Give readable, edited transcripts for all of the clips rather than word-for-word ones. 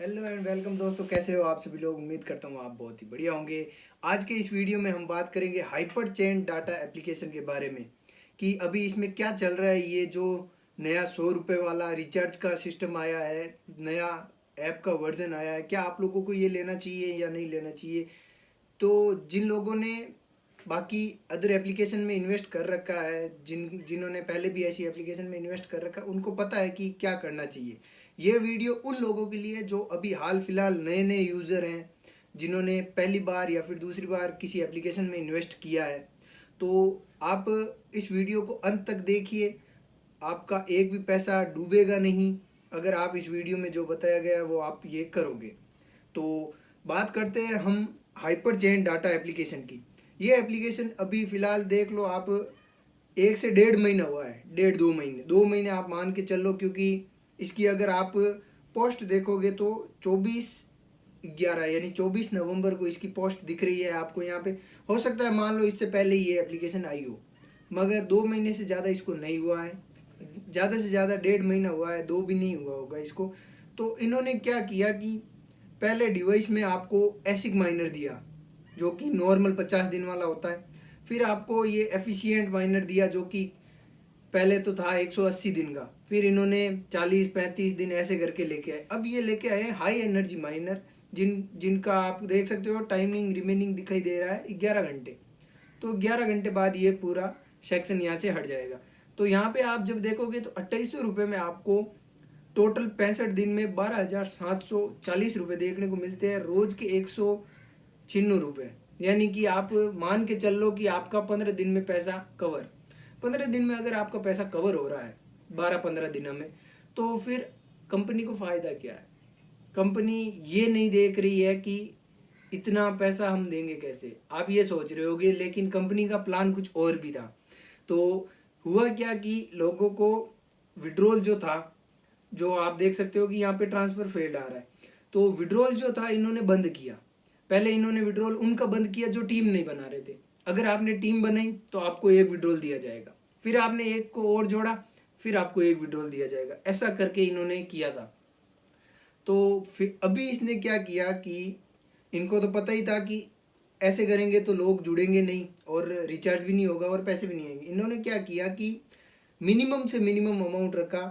Hello and welcome दोस्तों, कैसे हो आप सभी लोग। उम्मीद करता हूँ आप बहुत ही बढ़िया होंगे। आज के इस वीडियो में हम बात करेंगे हाइपर चेन डाटा एप्लीकेशन के बारे में कि अभी इसमें क्या चल रहा है। ये जो नया 100 रुपये वाला रिचार्ज का सिस्टम आया है, नया ऐप का वर्जन आया है, क्या आप लोगों को ये लेना चाहिए या नहीं लेना चाहिए। तो जिन लोगों ने बाकी अदर एप्लीकेशन में इन्वेस्ट कर रखा है, जिन्होंने पहले भी ऐसी एप्लीकेशन में इन्वेस्ट कर रखा है, उनको पता है कि क्या करना चाहिए। ये वीडियो उन लोगों के लिए जो अभी हाल फिलहाल नए नए यूज़र हैं, जिन्होंने पहली बार या फिर दूसरी बार किसी एप्लीकेशन में इन्वेस्ट किया है। तो आप इस वीडियो को अंत तक देखिए, आपका एक भी पैसा डूबेगा नहीं अगर आप इस वीडियो में जो बताया गया है वो आप ये करोगे। तो बात करते हैं हम हाइपर चेन डाटा एप्लीकेशन की। ये एप्लीकेशन अभी फ़िलहाल देख लो आप, 1 से 1.5 महीना हुआ है, 1.5 2 महीने, 2 महीने आप मान के चलो। क्योंकि इसकी अगर आप पोस्ट देखोगे तो 24/11 यानी 24 नवंबर को इसकी पोस्ट दिख रही है आपको यहाँ पे। हो सकता है मान लो इससे पहले ये एप्लीकेशन आई हो, मगर 2 महीने से ज़्यादा इसको नहीं हुआ है। ज़्यादा से ज़्यादा 1.5 महीना हुआ है, 2 भी नहीं हुआ होगा इसको। तो इन्होंने क्या किया कि पहले डिवाइस में आपको एसिक माइनर दिया, जो कि नॉर्मल 50 दिन वाला होता है। फिर आपको ये एफिशिएंट माइनर दिया, जो कि पहले तो था 180 दिन का। फिर इन्होंने 40-35 दिन ऐसे करके लेके आए। अब ये लेके आए हाई एनर्जी माइनर, जिनका आप देख सकते हो टाइमिंग रिमेनिंग दिखाई दे रहा है 11 घंटे। तो 11 घंटे बाद ये पूरा सेक्शन यहाँ से हट जाएगा। तो यहाँ पे आप जब देखोगे तो 2800 रुपये में आपको टोटल 65 दिन में 12,740 रुपये देखने को मिलते हैं। रोज के 196 रुपये, यानी कि आप मान के चल लो कि आपका 15 दिन में पैसा कवर। 15 दिन में अगर आपका पैसा कवर हो रहा है 12-15 दिनों में, तो फिर कंपनी को फ़ायदा क्या है। कंपनी ये नहीं देख रही है कि इतना पैसा हम देंगे कैसे, आप ये सोच रहे होगे, लेकिन कंपनी का प्लान कुछ और भी था। तो हुआ क्या कि लोगों को विड्रॉल जो था, जो आप देख सकते हो कि यहाँ पे ट्रांसफ़र फेल्ड आ रहा है, तो विड्रॉल जो था इन्होंने बंद किया। पहले इन्होंने विड्रॉल उनका बंद किया जो टीम नहीं बना रहे थे। अगर आपने टीम बनाई तो आपको एक विड्रॉल दिया जाएगा, फिर आपने एक को और जोड़ा, फिर आपको एक विड्रॉल दिया जाएगा। ऐसा करके इन्होंने किया था। तो फिर अभी इसने क्या किया कि इनको तो पता ही था कि ऐसे करेंगे तो लोग जुड़ेंगे नहीं और रिचार्ज भी नहीं होगा और पैसे भी नहीं आएंगे। इन्होंने क्या किया कि मिनिमम से मिनिमम अमाउंट रखा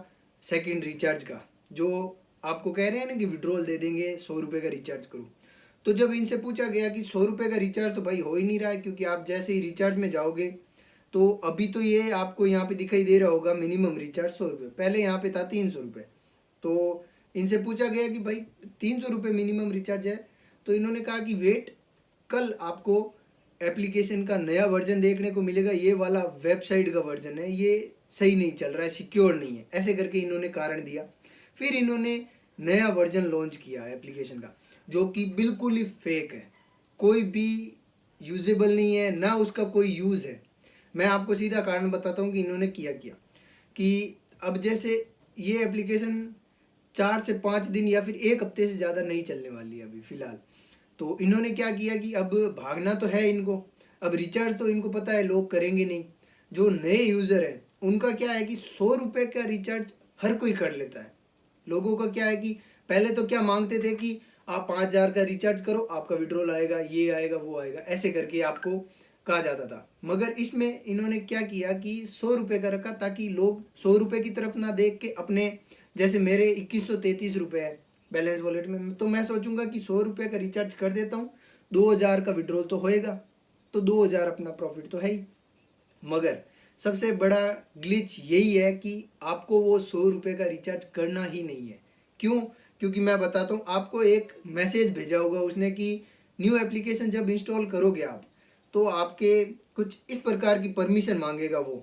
सेकंड रिचार्ज का, जो आपको कह रहे हैं ना कि विड्रॉल दे देंगे 100 रुपये का रिचार्ज करो। तो जब इनसे पूछा गया कि 100 रुपये का रिचार्ज तो भाई हो ही नहीं रहा है, क्योंकि आप जैसे ही रिचार्ज में जाओगे तो अभी तो ये आपको यहाँ पे दिखाई दे रहा होगा मिनिमम रिचार्ज 100 रुपये, पहले यहाँ पे था 300 रुपये। तो इनसे पूछा गया कि भाई 300 रुपये मिनिमम रिचार्ज है। तो इन्होंने कहा कि वेट, कल आपको एप्लीकेशन का नया वर्जन देखने को मिलेगा। ये वाला वेबसाइट का वर्जन है, ये सही नहीं चल रहा है, सिक्योर नहीं है, ऐसे करके इन्होंने कारण दिया। फिर इन्होंने नया वर्जन लॉन्च किया एप्लीकेशन का, जो कि बिल्कुल ही फेक है, कोई भी यूजेबल नहीं है, ना उसका कोई यूज़ है। मैं आपको सीधा कारण बताता हूँ कि इन्होंने किया क्या। कि अब जैसे ये एप्लीकेशन 4 से 5 दिन या फिर एक हफ्ते से ज़्यादा नहीं चलने वाली है अभी फ़िलहाल। तो इन्होंने क्या किया कि अब भागना तो है इनको, अब रिचार्ज तो इनको पता है लोग करेंगे नहीं। जो नए यूज़र हैं उनका क्या है कि 100 रुपये का रिचार्ज हर कोई कर लेता है। लोगों का क्या है कि पहले तो क्या मांगते थे कि आप 5,000 का रिचार्ज करो, आपका विड्रॉल आएगा, ये आएगा, वो आएगा, ऐसे करके आपको कहा जाता था। मगर इसमें इन्होंने क्या किया कि 100 रुपये का रखा, ताकि लोग 100 रुपये की तरफ ना देख के अपने, जैसे मेरे 2133 रुपये है बैलेंस वॉलेट में, तो मैं सोचूंगा कि 100 रुपये का रिचार्ज कर देता हूँ, 2,000 का विड्रॉल तो होएगा, तो 2,000 अपना प्रॉफिट तो है ही। मगर सबसे बड़ा ग्लिच यही है कि आपको वो 100 रुपये का रिचार्ज करना ही नहीं है। क्यों? क्योंकि मैं बताता हूँ आपको, एक मैसेज भेजा होगा उसने कि न्यू एप्लीकेशन जब इंस्टॉल करोगे आप, तो आपके कुछ इस प्रकार की परमिशन मांगेगा वो,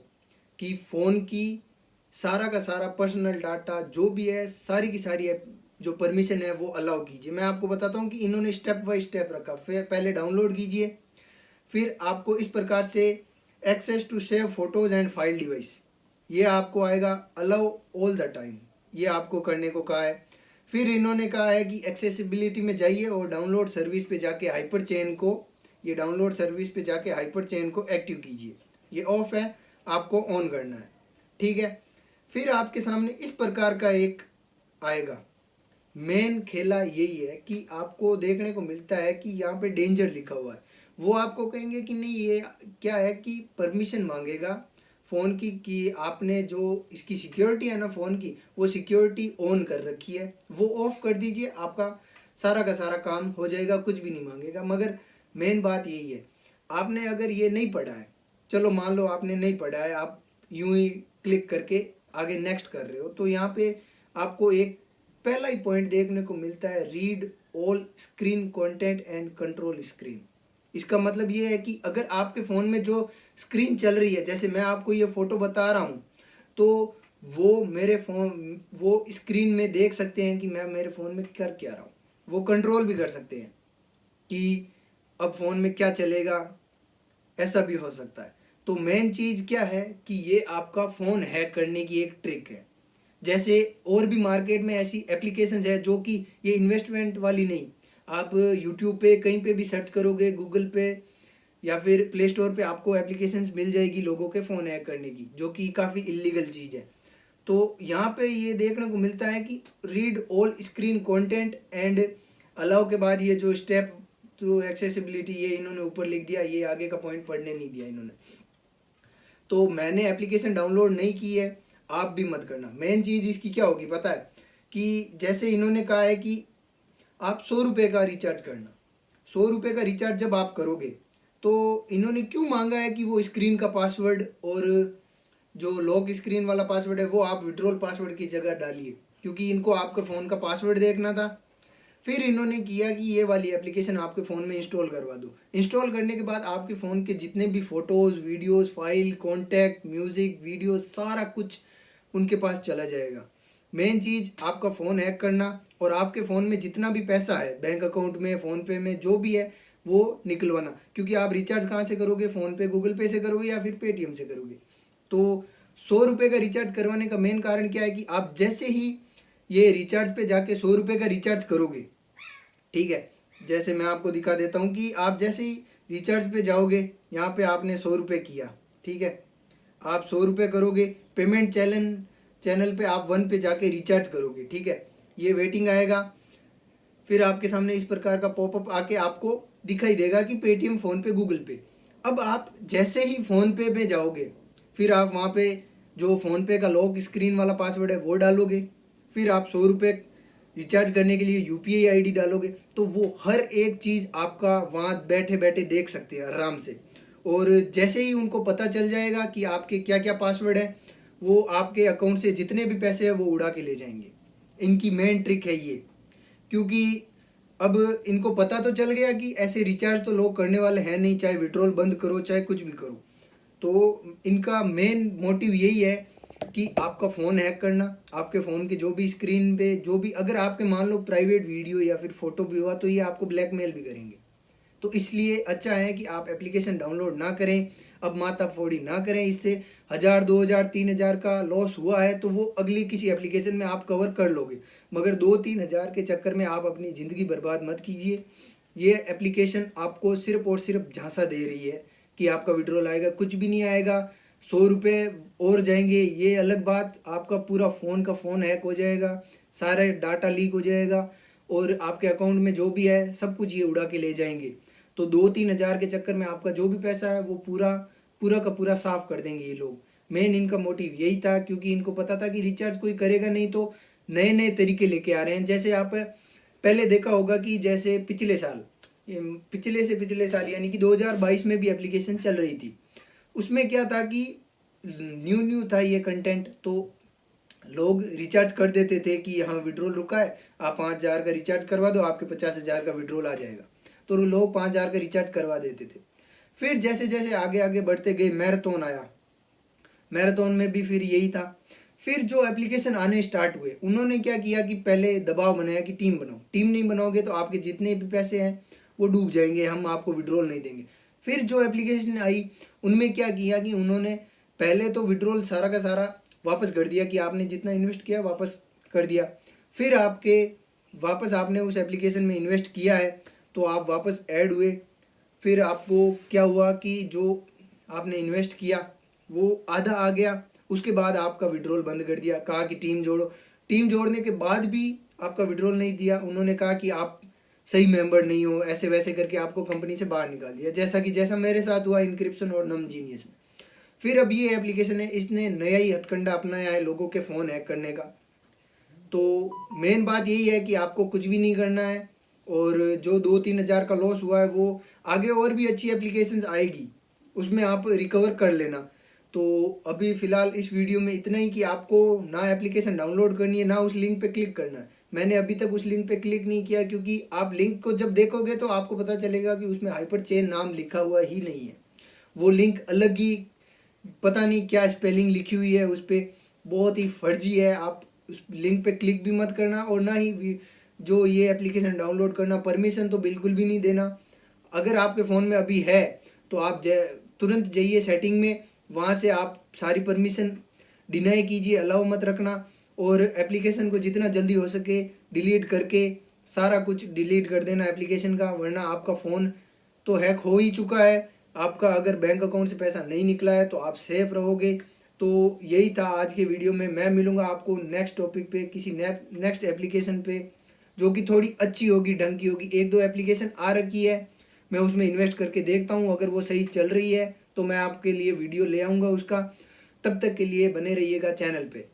कि फ़ोन की सारा का सारा पर्सनल डाटा जो भी है, सारी की सारी जो परमिशन है वो अलाउ कीजिए। मैं आपको बताता हूँ कि इन्होंने स्टेप बाय स्टेप रखा। फिर पहले डाउनलोड कीजिए, फिर आपको इस प्रकार से access to save photos and file device, ये आपको आएगा अलाउ ऑल द टाइम, ये आपको करने को कहा है। फिर इन्होंने कहा है कि एक्सेसिबिलिटी में जाइए और डाउनलोड सर्विस पे जाके हाइपर चेन को, ये डाउनलोड सर्विस पे जाके हाइपर चेन को एक्टिव कीजिए। ये ऑफ है, आपको ऑन करना है, ठीक है। फिर आपके सामने इस प्रकार का एक आएगा मेन खेला यही है कि आपको देखने को मिलता है कि यहाँ पे डेंजर लिखा हुआ है। वो आपको कहेंगे कि नहीं, ये क्या है कि परमिशन मांगेगा फ़ोन की कि आपने जो इसकी सिक्योरिटी है ना फ़ोन की, वो सिक्योरिटी ऑन कर रखी है, वो ऑफ कर दीजिए, आपका सारा का सारा काम हो जाएगा, कुछ भी नहीं मांगेगा। मगर मेन बात यही है, आपने अगर ये नहीं पढ़ा है, चलो मान लो आपने नहीं पढ़ा है, आप यूं ही क्लिक करके आगे नेक्स्ट कर रहे हो, तो यहाँ पे आपको एक पहला ही पॉइंट देखने को मिलता है, read all screen content and control screen. इसका मतलब ये है कि अगर आपके फ़ोन में जो स्क्रीन चल रही है, जैसे मैं आपको ये फ़ोटो बता रहा हूँ, तो वो मेरे फ़ोन वो स्क्रीन में देख सकते हैं कि मैं मेरे फ़ोन में कर क्या रहा हूँ। वो कंट्रोल भी कर सकते हैं कि अब फ़ोन में क्या चलेगा, ऐसा भी हो सकता है। तो मेन चीज़ क्या है कि ये आपका फ़ोन हैक करने की एक ट्रिक है। जैसे और भी मार्केट में ऐसी एप्लीकेशंस है जो कि ये इन्वेस्टमेंट वाली नहीं, आप यूट्यूब पे कहीं पे भी सर्च करोगे, गूगल पे या फिर प्ले स्टोर पे आपको एप्लीकेशंस मिल जाएगी लोगों के फ़ोन हैक करने की, जो कि काफ़ी इलीगल चीज़ है। तो यहाँ पे ये देखने को मिलता है कि read all screen content and allow के बाद ये जो स्टेप तो एक्सेसिबिलिटी, ये इन्होंने ऊपर लिख दिया, ये आगे का पॉइंट पढ़ने नहीं दिया इन्होंने। तो मैंने एप्लीकेशन डाउनलोड नहीं की है, आप भी मत करना। मेन चीज़ इसकी क्या होगी पता है कि जैसे इन्होंने कहा है कि आप 100 रुपये का रिचार्ज करना, 100 रुपये का रिचार्ज जब आप करोगे तो इन्होंने क्यों मांगा है कि वो स्क्रीन का पासवर्ड और जो लॉक स्क्रीन वाला पासवर्ड है वो आप विड्रॉल पासवर्ड की जगह डालिए, क्योंकि इनको आपके फ़ोन का पासवर्ड देखना था। फिर इन्होंने किया कि ये वाली एप्लीकेशन आपके फ़ोन में इंस्टॉल करवा दो। इंस्टॉल करने के बाद आपके फ़ोन के जितने भी photos, videos, file, contact, music, video, सारा कुछ उनके पास चला जाएगा। मेन चीज़ आपका फ़ोन हैक करना, और आपके फ़ोन में जितना भी पैसा है बैंक अकाउंट में, फ़ोन पे में, जो भी है वो निकलवाना, क्योंकि आप रिचार्ज कहाँ से करोगे, फ़ोन पे, गूगल पे से करोगे या फिर पेटीएम से करोगे। तो 100 रुपये का रिचार्ज करवाने का मेन कारण क्या है कि आप जैसे ही ये रिचार्ज पे जाके 100 रुपये का रिचार्ज करोगे, ठीक है, जैसे मैं आपको दिखा देता हूँ कि आप जैसे ही रिचार्ज पे जाओगे, यहाँ पे आपने 100 रुपये किया, ठीक है, आप 100 रुपये करोगे, पेमेंट चैनल चैनल पे आप 1 पे जाके रिचार्ज करोगे, ठीक है, ये वेटिंग आएगा, फिर आपके सामने इस प्रकार का पॉपअप आके आपको दिखाई देगा कि पेटीएम, फ़ोन पे, गूगल पे। अब आप जैसे ही फ़ोन पे जाओगे, फिर आप वहाँ पे जो फ़ोन पे का लॉक स्क्रीन वाला पासवर्ड है वो डालोगे, फिर आप 100 रुपये रिचार्ज करने के लिए यूपीआई आईडी डालोगे, तो वो हर एक चीज़ आपका वहाँ बैठे बैठे देख सकते हैं आराम से। और जैसे ही उनको पता चल जाएगा कि आपके क्या क्या पासवर्ड है, वो आपके अकाउंट से जितने भी पैसे हैं वो उड़ा के ले जाएंगे। इनकी मेन ट्रिक है ये, क्योंकि अब इनको पता तो चल गया कि ऐसे रिचार्ज तो लोग करने वाले हैं नहीं, चाहे विड्रॉल बंद करो चाहे कुछ भी करो। तो इनका मेन मोटिव यही है कि आपका फ़ोन हैक करना, आपके फ़ोन के जो भी स्क्रीन पे जो भी, अगर आपके मान लो प्राइवेट वीडियो या फिर फ़ोटो भी हुआ तो ये आपको ब्लैकमेल भी करेंगे। तो इसलिए अच्छा है कि आप एप्लीकेशन डाउनलोड ना करें, अब माताफोड़ी ना करें। इससे 1000, 2000, 3000 का लॉस हुआ है तो वो अगली किसी एप्लीकेशन में आप कवर कर लोगे, मगर 2-3 हज़ार के चक्कर में आप अपनी ज़िंदगी बर्बाद मत कीजिए। ये एप्लीकेशन आपको सिर्फ और सिर्फ झांसा दे रही है कि आपका विड्रॉल आएगा, कुछ भी नहीं आएगा। 100 रुपये और जाएंगे ये अलग बात, आपका पूरा फ़ोन का फ़ोन हैक हो जाएगा, सारा डाटा लीक हो जाएगा, और आपके अकाउंट में जो भी है सब कुछ ये उड़ा के ले जाएंगे। तो 2-3 हज़ार के चक्कर में आपका जो भी पैसा है वो पूरा पूरा का पूरा साफ कर देंगे ये लोग। मेन इनका मोटिव यही था, क्योंकि इनको पता था कि रिचार्ज कोई करेगा नहीं, तो नए नए तरीके लेके आ रहे हैं। जैसे आप पहले देखा होगा कि जैसे पिछले साल, पिछले से पिछले साल यानी कि 2022 में भी एप्लीकेशन चल रही थी, उसमें क्या था कि न्यू न्यू था ये कंटेंट, तो लोग रिचार्ज कर देते थे कि हाँ विड्रॉल रुका है, आप 5000 का रिचार्ज करवा दो, आपके 50,000 का विड्रॉल आ जाएगा। तो लोग 5000 का रिचार्ज करवा देते थे। फिर जैसे जैसे आगे आगे बढ़ते गए, मैराथन आया, मैराथन में भी फिर यही था। फिर जो एप्लीकेशन आने स्टार्ट हुए, उन्होंने क्या किया कि पहले दबाव बनाया कि टीम बनाओ, टीम नहीं बनाओगे तो आपके जितने भी पैसे हैं वो डूब जाएंगे, हम आपको विड्रॉल नहीं देंगे। फिर जो एप्लीकेशन आई उनमें क्या किया कि उन्होंने पहले तो विड्रॉल सारा का सारा वापस कर दिया कि आपने जितना इन्वेस्ट किया वापस कर दिया। फिर आपके वापस आपने उस एप्लीकेशन में इन्वेस्ट किया है तो आप वापस ऐड हुए। फिर आपको क्या हुआ कि जो आपने इन्वेस्ट किया वो आधा आ गया, उसके बाद आपका विड्रॉल बंद कर दिया, कहा कि टीम जोड़ो। टीम जोड़ने के बाद भी आपका विड्रॉल नहीं दिया, उन्होंने कहा कि आप सही मेंबर नहीं हो, ऐसे वैसे करके आपको कंपनी से बाहर निकाल दिया, जैसा मेरे साथ हुआ इनक्रिप्शन और नम जीनियस में। फिर अब ये एप्लीकेशन है, इसने नया ही हथकंडा अपनाया है लोगों के फ़ोन हैक करने का। तो मेन बात यही है कि आपको कुछ भी नहीं करना है, और जो 2-3 हज़ार का लॉस हुआ है वो आगे और भी अच्छी एप्लीकेशंस आएगी, उसमें आप रिकवर कर लेना। तो अभी फ़िलहाल इस वीडियो में इतना ही कि आपको ना एप्लीकेशन डाउनलोड करनी है ना उस लिंक पे क्लिक करना है। मैंने अभी तक उस लिंक पे क्लिक नहीं किया, क्योंकि आप लिंक को जब देखोगे तो आपको पता चलेगा कि उसमें हाइपर चेन नाम लिखा हुआ ही नहीं है। वो लिंक अलग ही, पता नहीं क्या स्पेलिंग लिखी हुई है उस पर, बहुत ही फर्जी है। आप उस लिंक पे क्लिक भी मत करना, और ना ही जो ये एप्लीकेशन डाउनलोड करना, परमिशन तो बिल्कुल भी नहीं देना। अगर आपके फ़ोन में अभी है तो आप तुरंत जाइए सेटिंग में, वहाँ से आप सारी परमिशन डिनाई कीजिए, अलाउ मत रखना, और एप्लीकेशन को जितना जल्दी हो सके डिलीट करके सारा कुछ डिलीट कर देना एप्लीकेशन का, वरना आपका फ़ोन तो हैक हो ही चुका है। आपका अगर बैंक अकाउंट से पैसा नहीं निकला है तो आप सेफ रहोगे। तो यही था आज के वीडियो में। मैं मिलूँगा आपको नेक्स्ट टॉपिक पे, किसी नेक्स्ट एप्लीकेशन पे जो कि थोड़ी अच्छी होगी, ढंग की होगी। 1-2 एप्लीकेशन आ रखी है, मैं उसमें इन्वेस्ट करके देखता हूँ, अगर वो सही चल रही है तो मैं आपके लिए वीडियो ले आऊँगा उसका। तब तक के लिए बने रहिएगा चैनल पे।